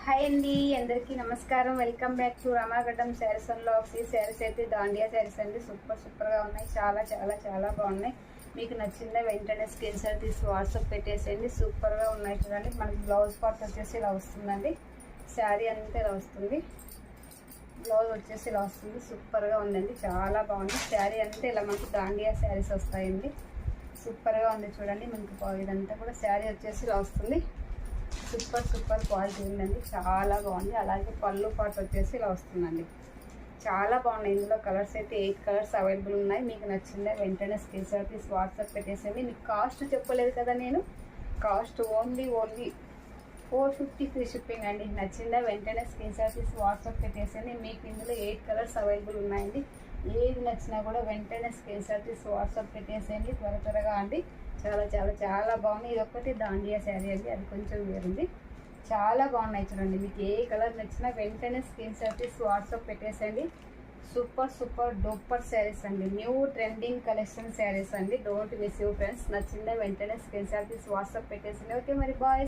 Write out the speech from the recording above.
Hi అండి, అందరికీ నమస్కారం. Welcome back to Ramagaddam sarees and vlogs. ఈ శారీస్ అయితే దాండియా శారీస్ అండి. సూపర్గా ఉన్నాయి. చాలా చాలా చాలా బాగున్నాయి. మీకు నచ్చిందా వెంటనే స్క్రీన్ షాట్ తీసి వాట్సాప్ పెట్టేసేయండి. సూపర్గా ఉన్నాయి చూడండి. మనకి బ్లౌజ్ పార్ట్ వచ్చేసి ఇలా వస్తుందండి. శారీ అంతా ఇలా వస్తుంది. బ్లౌజ్ వచ్చేసి ఇలా వస్తుంది. సూపర్గా ఉందండి. చాలా బాగుంది. శారీ అంతా ఇలా మనకి దాండియా శారీస్ వస్తాయండి. సూపర్గా ఉంది చూడండి. మనకి ఇదంతా కూడా శారీ వచ్చేసి ఇలా వస్తుంది. సూపర్ క్వాలిటీ ఉందండి. చాలా బాగుంది. అలాగే పళ్ళు పాటు వచ్చేసి ఇలా వస్తుందండి. చాలా బాగున్నాయి. ఇందులో కలర్స్ అయితే 8 కలర్స్ అవైలబుల్ ఉన్నాయి. మీకు నచ్చిందే వెంటనే స్క్రీన్ షాట్ తీసి వాట్సాప్ పెట్టేసేయండి. మీకు కాస్ట్ చెప్పలేదు కదా నేను. కాస్ట్ ఓన్లీ 450 ఫ్రీ షిప్పింగ్ అండి. నచ్చిందా వెంటనే స్క్రీన్ షాట్ తీసి వాట్సాప్ పెట్టేసేయండి. మీకు ఇందులో 8 కలర్స్ అవైలబుల్ ఉన్నాయండి. ఏది నచ్చినా కూడా వెంటనే స్క్రీన్ షాట్ తీసి వాట్సాప్ పెట్టేసేయండి. త్వరగా అండి. చాలా చాలా చాలా బాగుంది. ఇది ఒక్కటి దాండియా శారీ అండి. అది కొంచెం వేరుంది. చాలా బాగున్నాయి చూడండి. మీకు ఏ కలర్ నచ్చినా వెంటనే స్క్రీన్ షాట్ తీసి వాట్సాప్ పెట్టేసేయండి. సూపర్ డూపర్ శారీస్ అండి. న్యూ ట్రెండింగ్ కలెక్షన్ శారీస్ అండి. Don't miss you friends. నచ్చిందా వెంటనే స్క్రీన్ షాట్ తీసి వాట్సాప్ పెట్టేసేయండి. ఓకే మరి బాయ్.